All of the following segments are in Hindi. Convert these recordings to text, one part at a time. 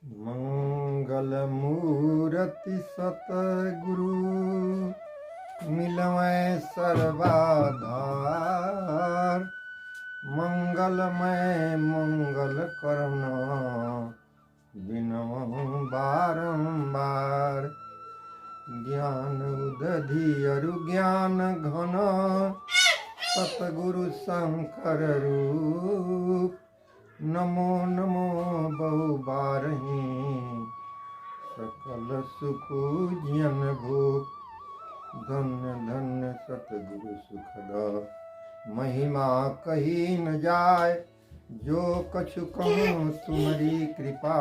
मंगल मूरति सतगुरु मिलवै सर्वाधार। मंगलमय मंगल करना बिनवं बारंबार। ज्ञान उदधि अरु ज्ञान घन सतगुरु शंकर रूप। नमो नमो बहुबारही सकल सुख जियन भूप। धन्य धन्य सतगुरु सुखद महिमा कही न जाय। जो कछु कहूँ तुम्हारी कृपा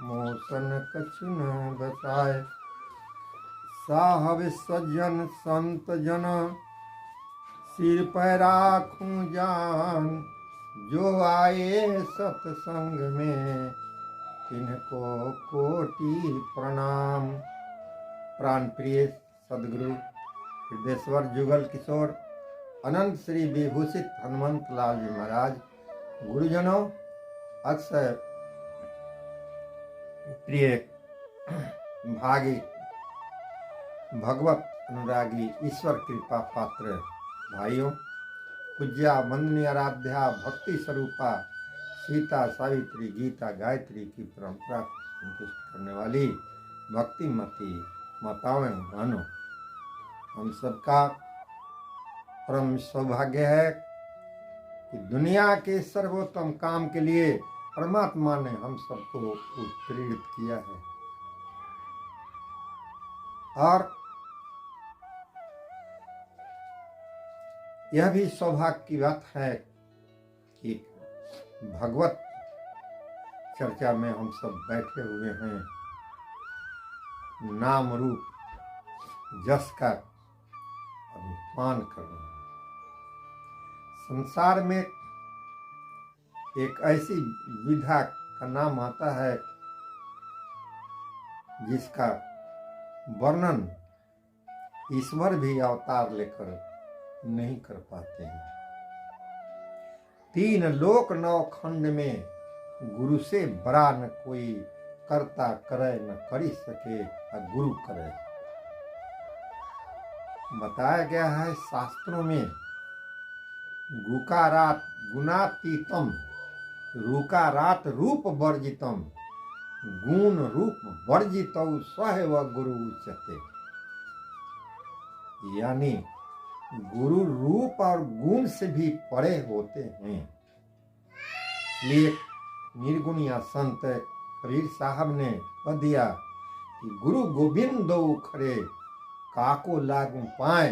मोसन कछु न बसाय। साहब सज्जन संत जन सिर पर राखूं जान। जो आए सत्संग में तिनको कोटि प्रणाम। प्राण प्रिय सदगुरु सिद्धेश्वर जुगल किशोर अनंत श्री विभूषित हनुमंत लाल जी महाराज गुरुजनों, अक्षय प्रिय भागी भगवत अनुरागी ईश्वर कृपा पात्र भाइयों, पूज्या वंदनीय आराध्या भक्ति स्वरूपा सीता सावित्री गीता गायत्री की परंपरा को संतुष्ट करने वाली भक्ति मती माताओं बहनों, हम सबका परम सौभाग्य है कि दुनिया के सर्वोत्तम काम के लिए परमात्मा ने हम सबको उत्प्रेरित किया है। और यह भी सौभाग्य की बात है कि भगवत चर्चा में हम सब बैठे हुए हैं। नाम रूप जस का अभिमान कर रहे हैं। संसार में एक ऐसी विधा का नाम आता है जिसका वर्णन ईश्वर भी अवतार लेकर नहीं कर पाते हैं। 3 लोक 9 खंड में गुरु से बड़ा न कोई करता करे न करी सके गुरु करे। बताया गया है शास्त्रों में, गुकारात गुणातीतम रूकारात रूप वर्जितम गुण रूप वर्जितौ स्वयं गुरु उच्यते। यानी गुरु रूप और गुण से भी परे होते हैं। इसलिए निर्गुणिया संत कबीर साहब ने कह दिया कि गुरु गोविंद दो खरे काको लागू पाए।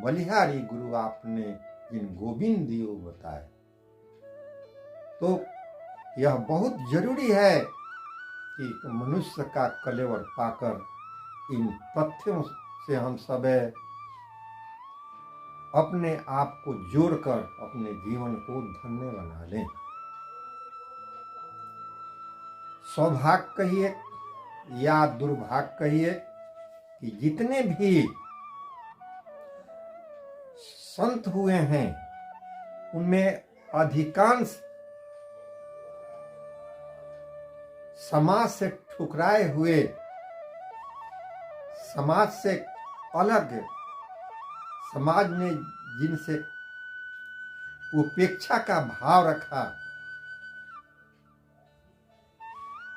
बलिहारी गुरु आपने जिन गोविंद दियो बताए। तो यह बहुत जरूरी है कि मनुष्य का कलेवर पाकर इन तथ्यों से हम सब अपने आप को जोड़कर अपने जीवन को धन्य बना लें। सौभाग्य कहिए या दुर्भाग्य कहिए कि जितने भी संत हुए हैं उनमें अधिकांश समाज से ठुकराए हुए, समाज से अलग, समाज ने जिनसे उपेक्षा का भाव रखा,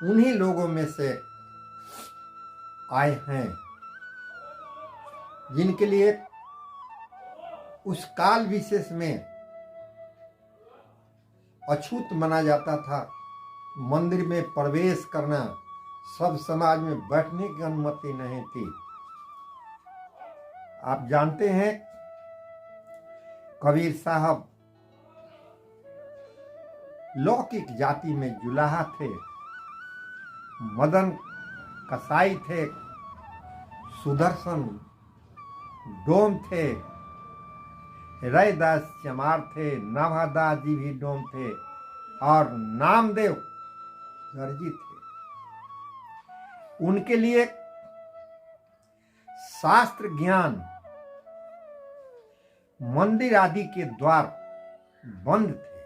उन्हीं लोगों में से आए हैं जिनके लिए उस काल विशेष में अछूत माना जाता था। मंदिर में प्रवेश करना, सब समाज में बैठने की अनुमति नहीं थी। आप जानते हैं कबीर साहब लौकिक जाति में जुलाहा थे, मदन कसाई थे, सुदर्शन डोम थे, रैदास चमार थे, नाभादास जी भी डोम थे और नामदेव दर्जी थे। उनके लिए शास्त्र ज्ञान, मंदिर आदि के द्वार बंद थे।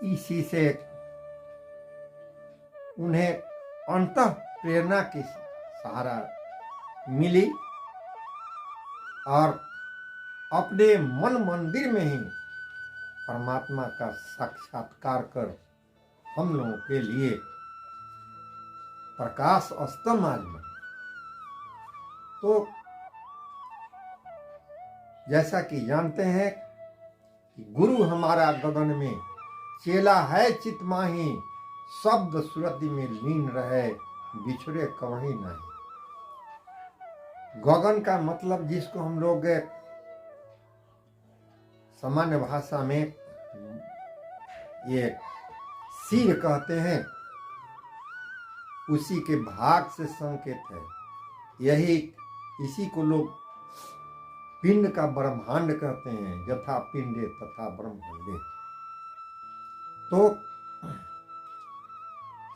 इसी से उन्हें अंतः प्रेरणा की सहारा मिली और अपने मन मंदिर में ही परमात्मा का साक्षात्कार कर हम लोगों के लिए प्रकाश स्तंभ आज बने। तो जैसा कि जानते हैं कि गुरु हमारा गगन में, चेला है चित माही, शब्द सुरति में लीन रहे, बिछड़े कवही नहीं। गगन का मतलब जिसको हम लोग सामान्य भाषा में ये सिर कहते हैं, उसी के भाग से संकेत है। यही इसी को लोग पिंड का ब्रह्मांड कहते हैं, यथा पिंडे तथा ब्रह्मांडे। तो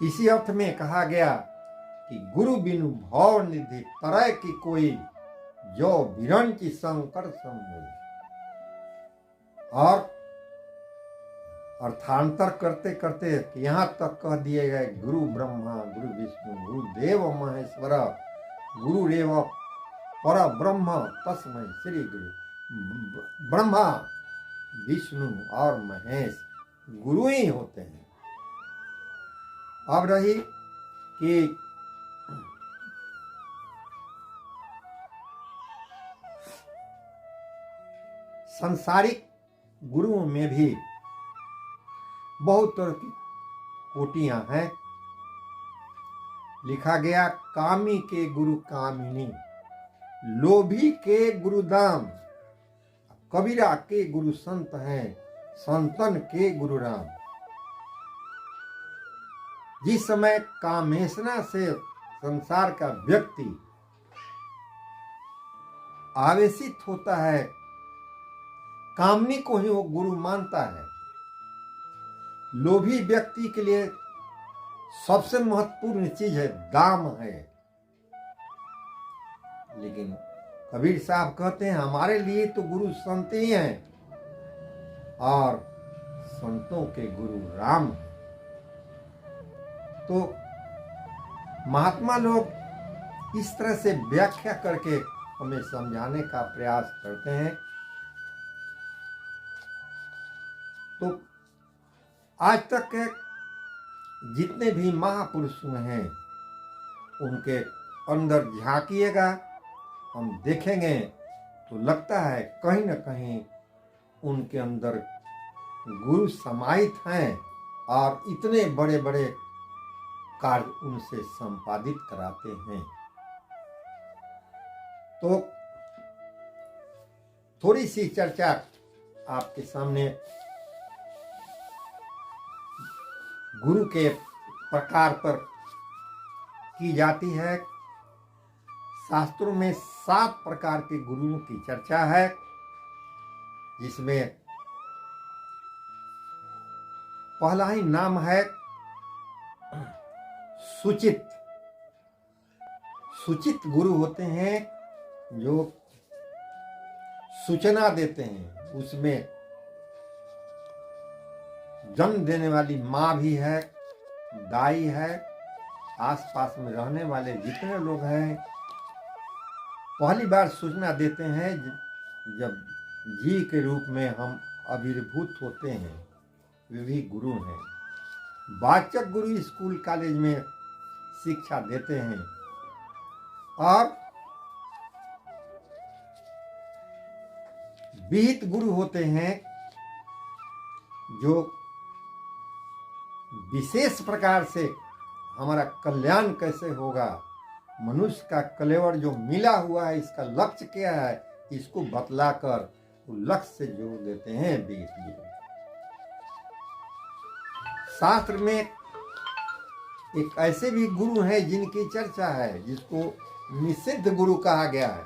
इसी अर्थ में कहा गया कि गुरु बिनु भव निधि तरह की कोई, जो विरंची संकर संग। और अर्थांतर करते करते यहाँ तक कह दिए गए गुरु ब्रह्मा गुरु विष्णु गुरु देव महेश्वर गुरुरेव पर ब्रह्म तस्मै श्री गुरु। ब्रह्मा विष्णु और महेश गुरु ही होते हैं। अब रही कि सांसारिक गुरुओं में भी बहुत तरह की कोटियां हैं। लिखा गया कामी के गुरु कामिनी, लोभी के गुरु दाम, कबीरा के गुरु संत हैं, संतन के गुरु राम। जिस समय कामेशना से संसार का व्यक्ति आवेशित होता है, कामनी को ही वो गुरु मानता है। लोभी व्यक्ति के लिए सबसे महत्वपूर्ण चीज है दाम है। लेकिन कबीर साहब कहते हैं हमारे लिए तो गुरु संत ही हैं और संतों के गुरु राम हैं। तो महात्मा लोग इस तरह से व्याख्या करके हमें समझाने का प्रयास करते हैं। तो आज तक के जितने भी महापुरुष हैं उनके अंदर झांकिएगा, हम देखेंगे तो लगता है कहीं न कहीं उनके अंदर गुरु समाहित हैं और इतने बड़े बड़े कार्य उनसे संपादित कराते हैं। तो थोड़ी सी चर्चा आपके सामने गुरु के प्रकार पर की जाती है। शास्त्रों में 7 प्रकार के गुरुओं की चर्चा है, जिसमें पहला ही नाम है सुचित। सुचित गुरु होते हैं जो सूचना देते हैं। उसमें जन्म देने वाली माँ भी है, दाई है, आसपास में रहने वाले जितने लोग हैं पहली बार सूचना देते हैं जब जीव के रूप में हम आविर्भूत होते हैं, वे भी गुरु हैं। वाचक गुरु स्कूल कॉलेज में शिक्षा देते हैं और विहित गुरु होते हैं जो विशेष प्रकार से हमारा कल्याण कैसे होगा, मनुष्य का कलेवर जो मिला हुआ है इसका लक्ष्य क्या है, इसको बतलाकर लक्ष्य से जोड़ देते हैं विहित गुरु। शास्त्र में एक ऐसे भी गुरु हैं जिनकी चर्चा है, जिसको निषिद्ध गुरु कहा गया है।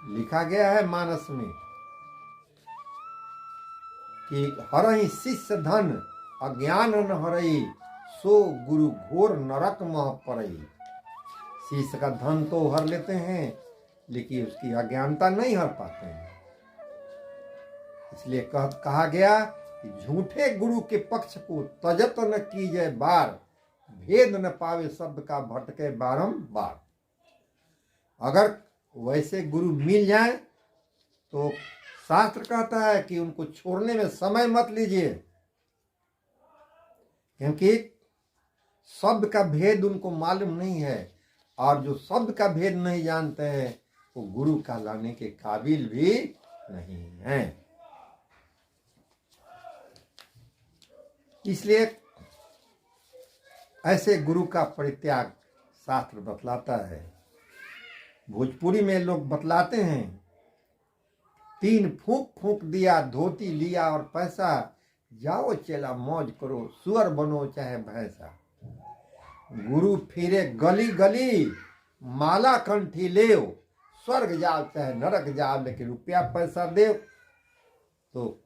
लिखा गया है मानस में कि हरहि शिष्य धन अज्ञान न हरई, सो गुरु घोर नरक मह परई। शिष्य का धन तो हर लेते हैं लेकिन उसकी अज्ञानता नहीं हर पाते हैं। इसलिए कहा गया कि झूठे गुरु के पक्ष को तजत न कीजिए बार, भेद न पावे शब्द का भटके बारंबार। अगर वैसे गुरु मिल जाए तो शास्त्र कहता है कि उनको छोड़ने में समय मत लीजिए, क्योंकि शब्द का भेद उनको मालूम नहीं है, और जो शब्द का भेद नहीं जानते हैं वो गुरु कहलाने के काबिल भी नहीं है। इसलिए ऐसे गुरु का परित्याग शास्त्र बतलाता है। भोजपुरी में लोग बतलाते हैं, 3 फूंक फूंक दिया, धोती लिया और पैसा, जाओ चेला मौज करो, सुअर बनो चाहे भैंसा। गुरु फिरे गली गली, माला कंठी लेओ, स्वर्ग जाओ चाहे नरक जाओ, लेकिन रुपया पैसा दे। तो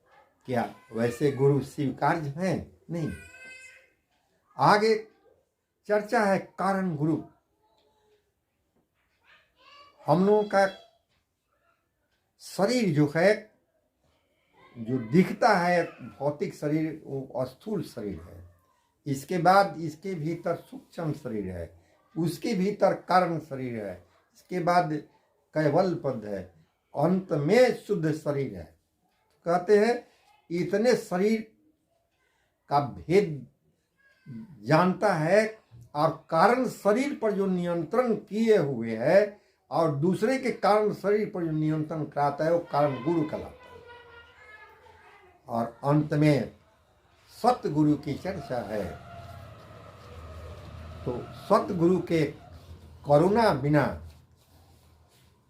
क्या वैसे गुरु स्वीकार्य हैं? नहीं। आगे चर्चा है कारण गुरु। हम लोगों का शरीर जो है, जो दिखता है भौतिक शरीर, वो स्थूल शरीर है। इसके बाद इसके भीतर सूक्ष्म शरीर है, उसके भीतर कारण शरीर है, इसके बाद कैवल पद है, अंत में शुद्ध शरीर है। कहते हैं इतने शरीर का भेद जानता है, और कारण शरीर पर जो नियंत्रण किए हुए है और दूसरे के कारण शरीर पर जो नियंत्रण कराता है वो कारण गुरु कहलाता है। और अंत में सतगुरु की चर्चा है। तो सतगुरु के करुणा बिना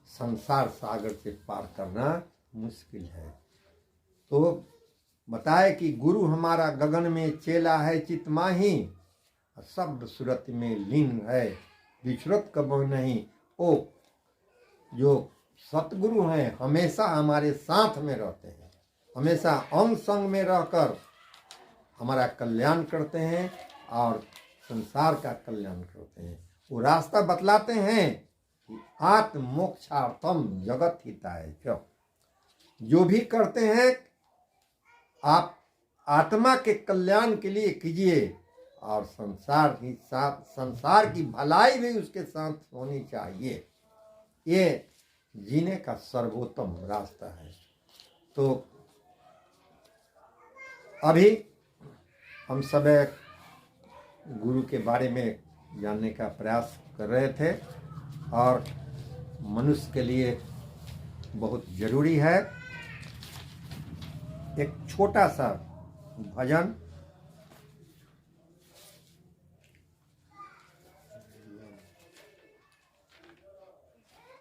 संसार सागर से पार करना मुश्किल है। तो बताए कि गुरु हमारा गगन में चेला है चितमाही, शब्द सूरत में लीन है विचरत कबो नहीं। ओ जो सतगुरु हैं हमेशा हमारे साथ में रहते हैं, हमेशा अंग संग में रहकर हमारा कल्याण करते हैं और संसार का कल्याण करते हैं। वो रास्ता बतलाते हैं कि आत्म मोक्षार्थम जगत हिताय च। जो भी करते हैं आप आत्मा के कल्याण के लिए कीजिए, और संसार की भलाई भी उसके साथ होनी चाहिए। ये जीने का सर्वोत्तम रास्ता है। तो अभी हम सब गुरु के बारे में जानने का प्रयास कर रहे थे, और मनुष्य के लिए बहुत जरूरी है। एक छोटा सा भजन